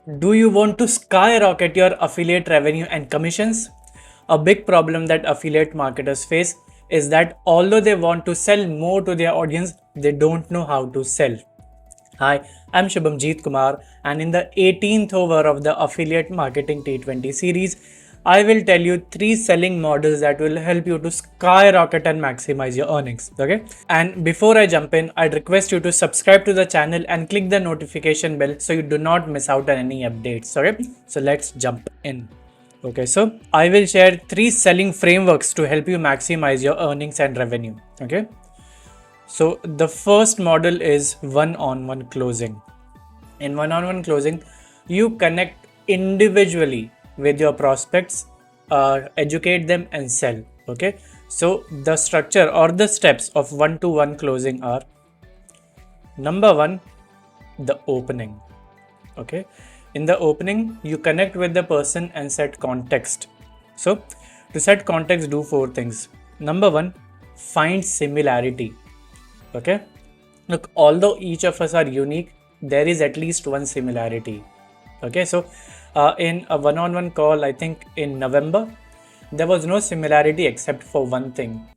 Do you want to skyrocket your affiliate revenue and commissions? A big problem that affiliate marketers face is that although they want to sell more to their audience, they don't know how to sell. Hi, I'm Shubhamjeet Kumar, and in the 18th over of the Affiliate Marketing T20 series, I will tell you 3 selling models that will help you to skyrocket and maximize your earnings. Okay, and before I jump in, I'd request you to subscribe to the channel and click the notification bell so you do not miss out on any updates. Okay, so let's jump in. Okay, so I will share 3 selling frameworks to help you maximize your earnings and revenue. Okay, so the first model is one-on-one closing. In one-on-one closing, you connect individually with your prospects, educate them and sell. Okay, so the structure or the steps of one-to-one closing are: number one, the opening. Okay, in the opening you connect with the person and set context. So to set context, do 4 things. Number one, find similarity. Okay, look, although each of us are unique, there is at least one similarity. Okay, so in a one-on-one call, I think in November, there was no similarity except for one thing: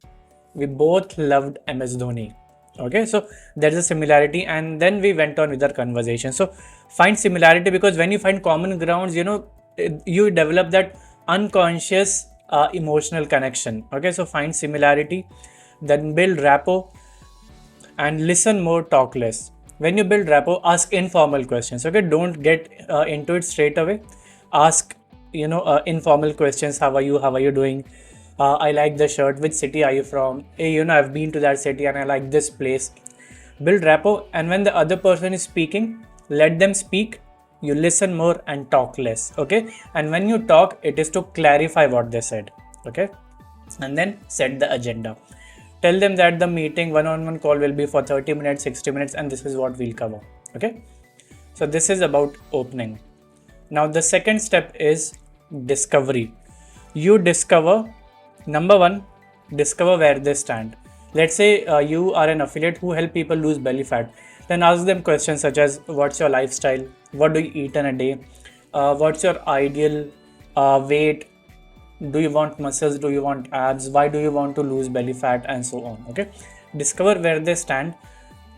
we both loved MS Dhoni. Okay, so there's a similarity, and then we went on with our conversation. So find similarity, because when you find common grounds, you develop that unconscious emotional connection. Okay, so find similarity, then build rapport, and listen more, talk less. When you build rapport, ask informal questions. Okay, don't get into it straight away. Ask informal questions. How are you? How are you doing? I like the shirt. Which city are you from? Hey, I've been to that city and I like this place. Build rapport, and when the other person is speaking, let them speak. You listen more and talk less. Okay, and when you talk, it is to clarify what they said. Okay, and then set the agenda. Tell them that the meeting one-on-one call will be for 30 minutes, 60 minutes, and this is what we'll cover. Okay, so this is about opening. Now the second step is discovery. You discover, number one, discover where they stand. Let's say you are an affiliate who help people lose belly fat. Then ask them questions such as: what's your lifestyle? What do you eat in a day? What's your ideal weight? Do you want muscles? Do you want abs? Why do you want to lose belly fat? And so on. Okay, discover where they stand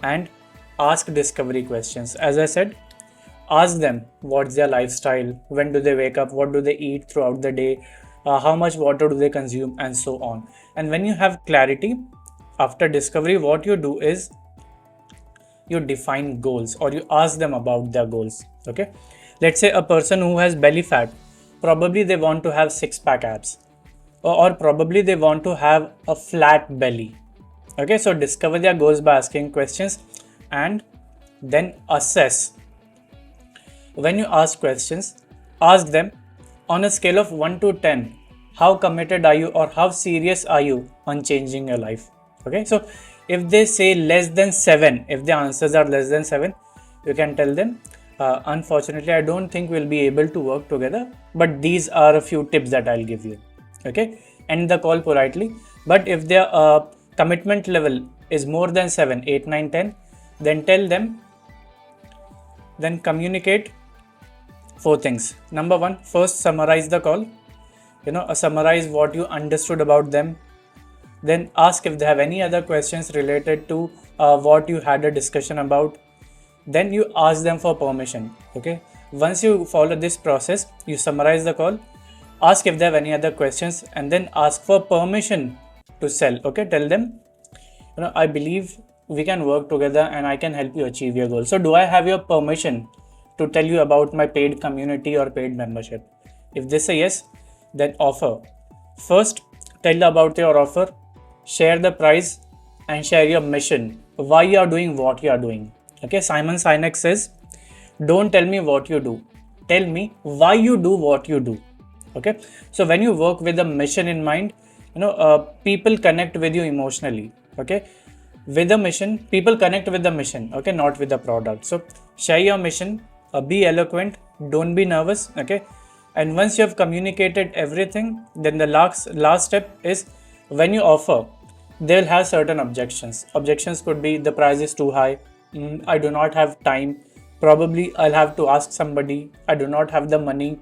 and ask discovery questions. As I said, ask them what's their lifestyle, when do they wake up, what do they eat throughout the day, how much water do they consume, and so on. And when you have clarity after discovery, what you do is you define goals, or you ask them about their goals. Okay, let's say a person who has belly fat, probably they want to have 6-pack abs, or probably they want to have a flat belly. Okay, so discover their goals by asking questions and then assess. When you ask questions, ask them on a scale of 1 to 10, how committed are you, or how serious are you on changing your life. Okay, so if they say less than 7, if the answers are less than 7, you can tell them, unfortunately, I don't think we'll be able to work together, but these are a few tips that I'll give you. Okay, end the call politely. But if their commitment level is more than 7, 8, 9, 10, then tell them, then communicate 4 things. Number one, first summarize the call. Summarize what you understood about them. Then ask if they have any other questions related to what you had a discussion about. Then you ask them for permission. Okay, once you follow this process, you summarize the call, ask if they have any other questions, and then ask for permission to sell. Okay, tell them, I believe we can work together and I can help you achieve your goal. So do I have your permission to tell you about my paid community or paid membership? If they say yes, then offer. First, tell about your offer, share the price, and share your mission, why you are doing what you are doing. Okay, Simon Sinek says, don't tell me what you do, tell me why you do what you do. Okay, so when you work with a mission in mind, people connect with you emotionally. Okay, with the mission, people connect with the mission. Okay, not with the product. So share your mission, be eloquent, don't be nervous. Okay, and once you have communicated everything, then the last step is, when you offer, they'll have certain objections. Objections could be: the price is too high, I do not have time, Probably I'll have to ask somebody, I do not have the money,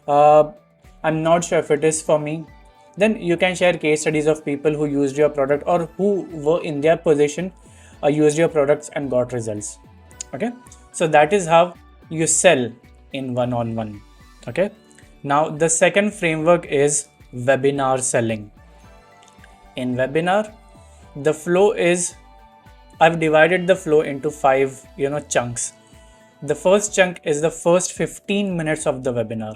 uh, I'm not sure if it is for me. Then you can share case studies of people who used your product or who were in their position, used your products and got results. Okay, so that is how you sell in one-on-one. Okay, now the second framework is webinar selling. In webinar, the flow is, I've divided the flow into five chunks. The first chunk is the first 15 minutes of the webinar.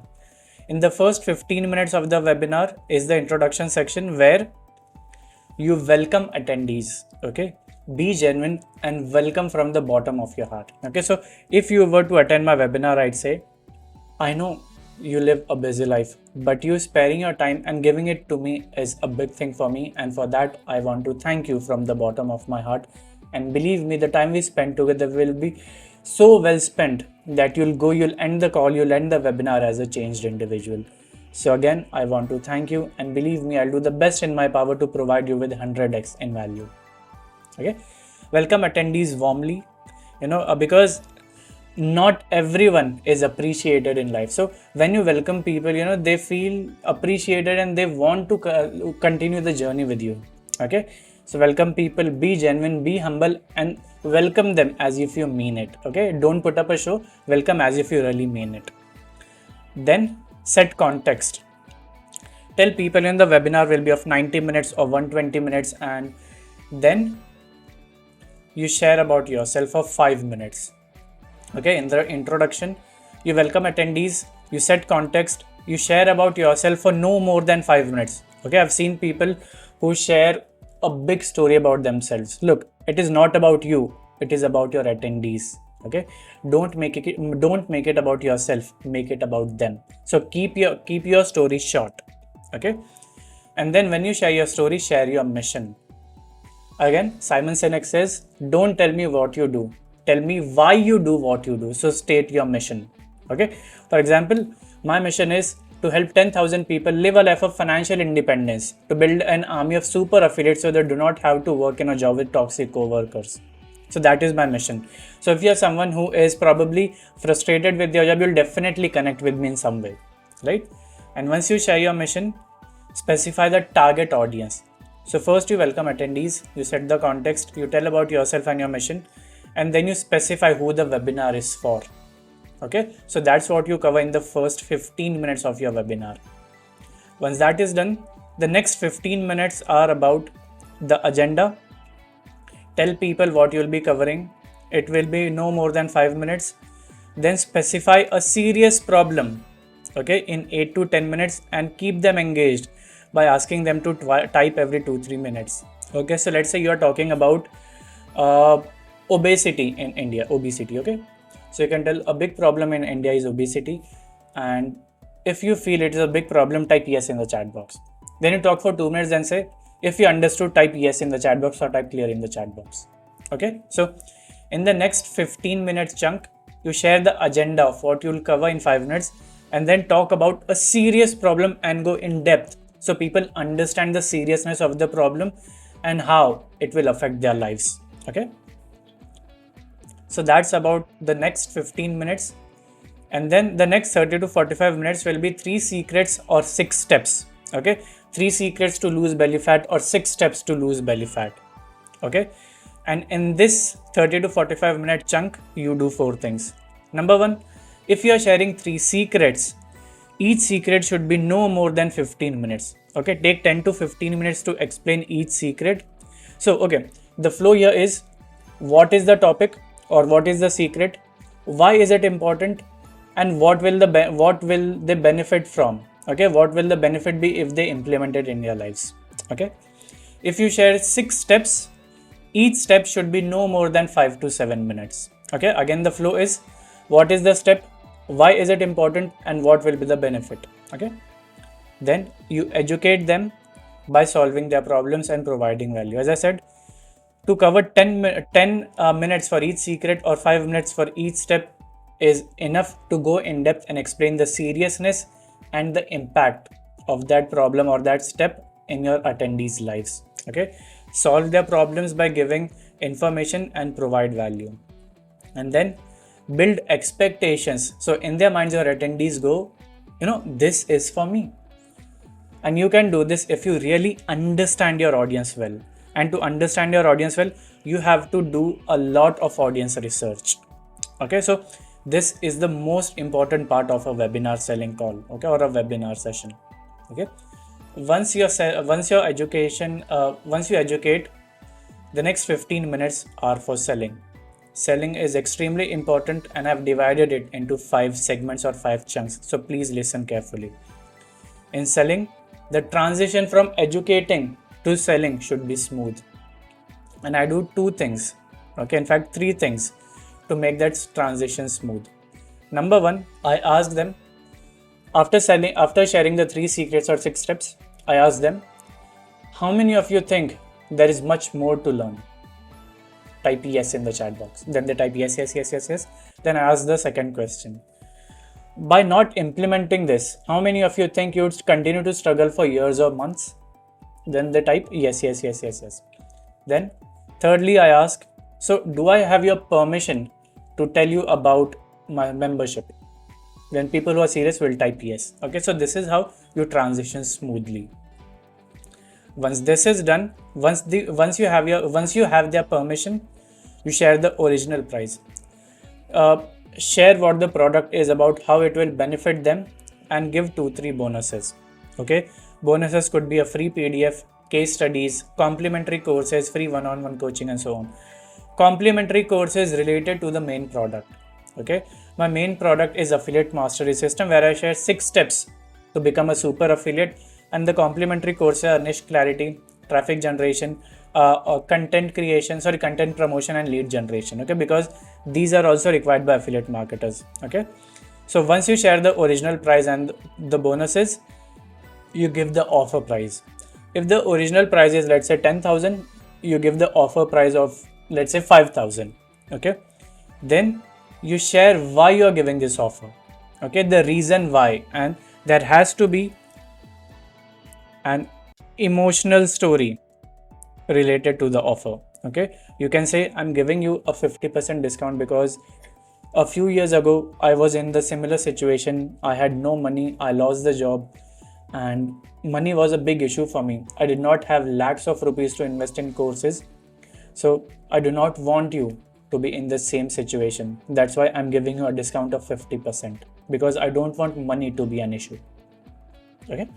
In the first 15 minutes of the webinar is the introduction section where you welcome attendees. Okay, be genuine and welcome from the bottom of your heart. Okay, so if you were to attend my webinar, I'd say, I know you live a busy life, but you sparing your time and giving it to me is a big thing for me, and for that I want to thank you from the bottom of my heart. And believe me, the time we spend together will be so well spent that you'll end the call, you'll end the webinar as a changed individual. So again, I want to thank you, and believe me, I'll do the best in my power to provide you with 100x in value. Okay, welcome attendees warmly, because not everyone is appreciated in life. So when you welcome people, they feel appreciated and they want to continue the journey with you. Okay, so welcome people, be genuine, be humble, and welcome them as if you mean it. Okay, don't put up a show, welcome as if you really mean it. Then set context. Tell people in the webinar will be of 90 minutes or 120 minutes, and then you share about yourself for 5 minutes. Okay, in the introduction, you welcome attendees, you set context, you share about yourself for no more than 5 minutes. Okay, I've seen people who share a big story about themselves. Look, it is not about you, it is about your attendees. Okay, don't make it about yourself, make it about them. So keep your story short. Okay, and then when you share your story, share your mission. Again, Simon Sinek says, don't tell me what you do, tell me why you do what you do. So state your mission. Okay, for example, my mission is to help 10,000 people live a life of financial independence, to build an army of super affiliates so they do not have to work in a job with toxic co-workers. So that is my mission. So if you're someone who is probably frustrated with your job, you'll definitely connect with me in some way, right? And once you share your mission, specify the target audience. So first you welcome attendees, you set the context, you tell about yourself and your mission, and then you specify who the webinar is for. Okay, so that's what you cover in the first 15 minutes of your webinar. Once that is done, the next 15 minutes are about the agenda. Tell people what you'll be covering. It will be no more than 5 minutes. Then specify a serious problem, okay, in 8 to 10 minutes, and keep them engaged by asking them to type every 2-3 minutes. Okay, so let's say you are talking about obesity in India, obesity. Okay, so you can tell a big problem in India is obesity, and if you feel it is a big problem, type yes in the chat box. Then you talk for 2 minutes and say, if you understood, type yes in the chat box or type clear in the chat box. Okay, so in the next 15 minutes chunk, you share the agenda of what you'll cover in 5 minutes, and then talk about a serious problem and go in depth so people understand the seriousness of the problem and how it will affect their lives. Okay, so that's about the next 15 minutes. And then the next 30 to 45 minutes will be 3 secrets or 6 steps. Okay, 3 secrets to lose belly fat or 6 steps to lose belly fat. Okay, and in this 30 to 45 minute chunk, you do 4 things. Number 1, if you are sharing 3 secrets, each secret should be no more than 15 minutes. Okay, take 10 to 15 minutes to explain each secret. So okay, the flow here is, what is the topic or what is the secret, why is it important, and what will they benefit from. Okay, what will the benefit be if they implement it in their lives. Okay, if you share 6 steps, each step should be no more than 5 to 7 minutes. Okay, again the flow is, what is the step, why is it important, and what will be the benefit. Okay, then you educate them by solving their problems and providing value. As I said, to cover 10 minutes for each secret or 5 minutes for each step is enough to go in depth and explain the seriousness and the impact of that problem or that step in your attendees' lives. Okay, solve their problems by giving information and provide value. And then build expectations. So in their minds, your attendees go, this is for me. And you can do this if you really understand your audience well. And to understand your audience well, you have to do a lot of audience research. Okay, so this is the most important part of a webinar selling call, okay, or a webinar session. Okay, once you educate, the next 15 minutes are for selling. Selling is extremely important, and I've divided it into 5 segments or 5 chunks. So please listen carefully. In selling, the transition from educating to selling should be smooth. And I do 2 things, okay, in fact 3 things to make that transition smooth. Number 1, I ask them, after sharing the 3 secrets or 6 steps, I ask them, how many of you think there is much more to learn? Type yes in the chat box. Then they type yes. Then I ask the second question. By not implementing this, how many of you think you would continue to struggle for years or months? Then they type yes. Then thirdly, I ask, so do I have your permission to tell you about my membership? Then people who are serious will type yes. Okay, so this is how you transition smoothly. Once this is done, once you have their permission, you share the original price. Share what the product is about, how it will benefit them, and give 2-3 bonuses. Okay, bonuses could be a free PDF, case studies, complimentary courses, free one-on-one coaching, and so on. Complimentary courses related to the main product. Okay, my main product is affiliate mastery system, where I share 6 steps to become a super affiliate, and the complimentary courses are niche clarity, traffic generation, content promotion, and lead generation. Okay, because these are also required by affiliate marketers. Okay, so once you share the original price and the bonuses, you give the offer price. If the original price is, let's say 10,000, you give the offer price of, let's say 5,000. Okay, then you share why you are giving this offer. Okay, the reason why, and there has to be an emotional story related to the offer. Okay, you can say, I'm giving you a 50% discount because a few years ago I was in the similar situation. I had no money, I lost the job, and money was a big issue for me. I did not have lakhs of rupees to invest in courses, so I do not want you to be in the same situation. That's why I'm giving you a discount of 50%, because I don't want money to be an issue. Okay,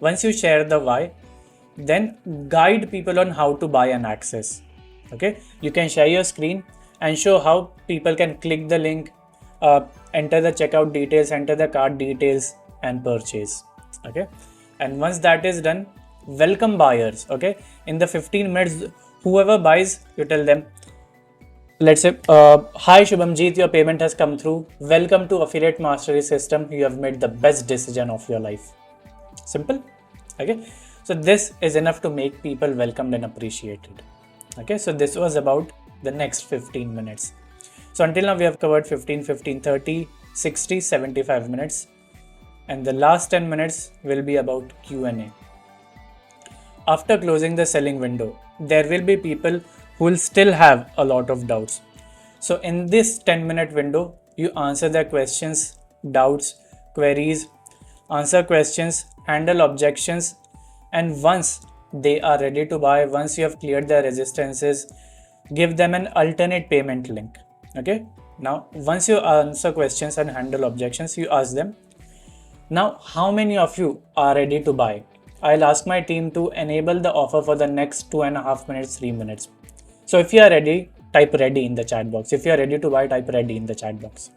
once you share the why, then guide people on how to buy and access. Okay, you can share your screen and show how people can click the link, enter the checkout details, enter the cart details, and purchase. Okay, and once that is done, welcome buyers. Okay, in the 15 minutes, whoever buys, you tell them, let's say, hi Shubhamjeet, your payment has come through. Welcome to Affiliate Mastery System. You have made the best decision of your life. Simple. Okay, so this is enough to make people welcomed and appreciated. Okay, so this was about the next 15 minutes. So until now we have covered 15, 30, 60, 75 minutes. And the last 10 minutes will be about Q&A. After closing the selling window, there will be people who will still have a lot of doubts. So in this 10-minute window, you answer their questions, doubts, queries, answer questions, handle objections, and once they are ready to buy, once you have cleared their resistances, give them an alternate payment link. Okay, now once you answer questions and handle objections, you ask them, now how many of you are ready to buy? I'll ask my team to enable the offer for the next 2.5 minutes, 3 minutes. So if you are ready, type ready in the chat box. If you are ready to buy, type ready in the chat box.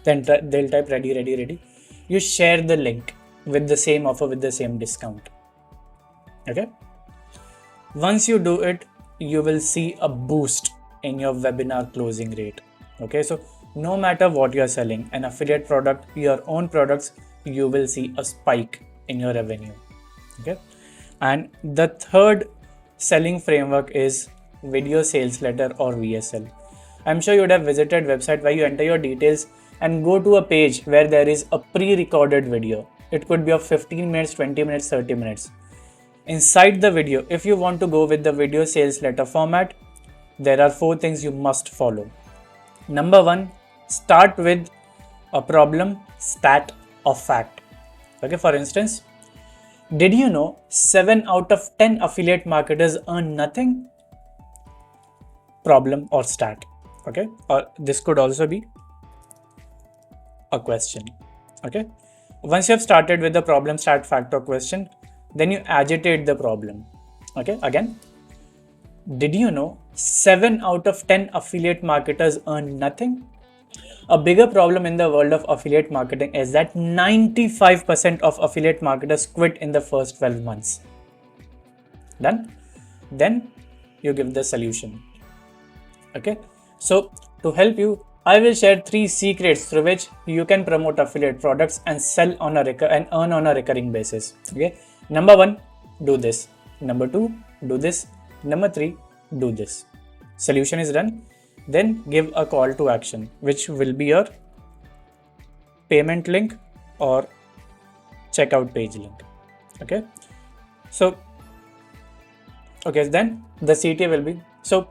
Then they'll type ready. You share the link with the same offer, with the same discount. Okay, once you do it, you will see a boost in your webinar closing rate. Okay, so no matter what you are selling, an affiliate product, your own products, you will see a spike in your revenue. Okay, and the third selling framework is video sales letter or VSL. I'm sure you would have visited website where you enter your details and go to a page where there is a pre-recorded video. It could be of 15 minutes, 20 minutes, 30 minutes. Inside the video, if you want to go with the video sales letter format, there are 4 things you must follow. Number 1, start with a problem, stat, or fact. Okay, for instance, did you know 7 out of 10 affiliate marketers earn nothing? Problem or stat. Okay, or this could also be a question. Okay, once you have started with the problem, stat, fact, or question, then you agitate the problem. Okay, again, did you know 7 out of 10 affiliate marketers earn nothing? A bigger problem in the world of affiliate marketing is that 95% of affiliate marketers quit in the first 12 months. Done? Then you give the solution. Okay, so to help you, I will share 3 secrets through which you can promote affiliate products and sell on and earn on a recurring basis. Okay, number 1, do this. Number 2, do this. Number 3, do this. Solution is done. Then give a call to action, which will be your payment link or checkout page link. Okay, so then the CTA will be, so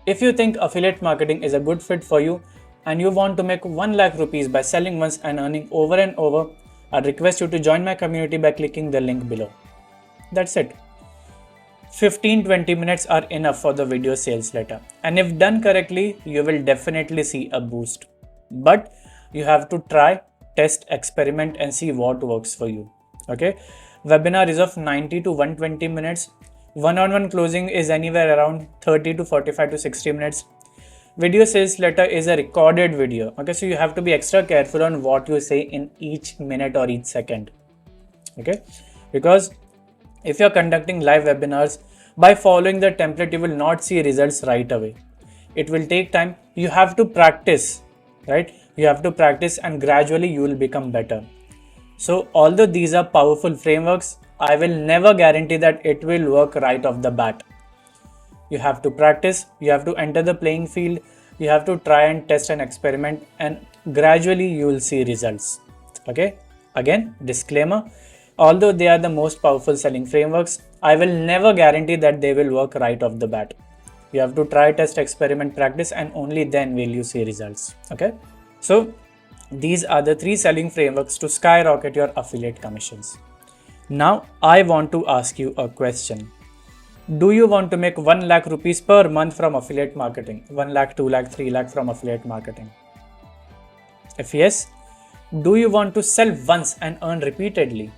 if you think affiliate marketing is a good fit for you and you want to make 1 lakh rupees by selling once and earning over and over, I request you to join my community by clicking the link below. That's it. 15-20 minutes are enough for the video sales letter, and if done correctly, you will definitely see a boost. But you have to try, test, experiment and see what works for you. Okay, webinar is of 90 to 120 minutes. One-on-one closing is anywhere around 30 to 45 to 60 minutes. Video sales letter is a recorded video. Okay, so you have to be extra careful on what you say in each minute or each second. Okay, because if you're conducting live webinars, by following the template, you will not see results right away. It will take time. You have to practice, right? You have to practice and gradually you will become better. So although these are powerful frameworks, I will never guarantee that it will work right off the bat. You have to practice, you have to enter the playing field, you have to try and test and experiment, and gradually you will see results. Okay, again, disclaimer, although they are the most powerful selling frameworks, I will never guarantee that they will work right off the bat. You have to try, test, experiment, practice, and only then will you see results. Okay, so these are the 3 selling frameworks to skyrocket your affiliate commissions. Now I want to ask you a question. Do you want to make 1 lakh rupees per month from affiliate marketing? 1 lakh, 2 lakh, 3 lakh from affiliate marketing? If yes, do you want to sell once and earn repeatedly?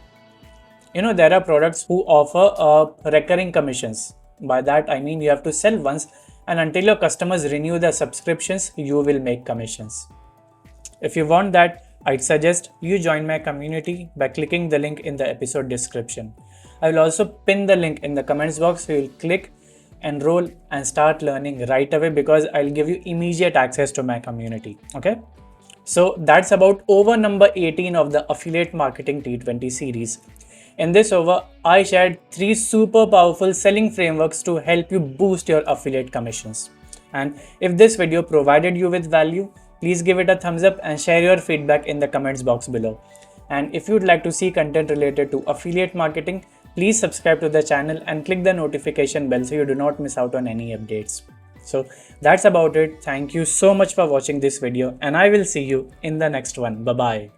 You know, there are products who offer recurring commissions. By that I mean you have to sell once, and until your customers renew their subscriptions, you will make commissions. If you want that, I'd suggest you join my community by clicking the link in the episode description. I will also pin the link in the comments box, so you'll click, enroll and start learning right away, because I'll give you immediate access to my community. Okay, so that's about over number 18 of the affiliate marketing T20 series. In this over, I shared 3 super powerful selling frameworks to help you boost your affiliate commissions. And if this video provided you with value, please give it a thumbs up and share your feedback in the comments box below. And if you'd like to see content related to affiliate marketing, please subscribe to the channel and click the notification bell so you do not miss out on any updates. So that's about it. Thank you so much for watching this video, and I will see you in the next one. Bye bye.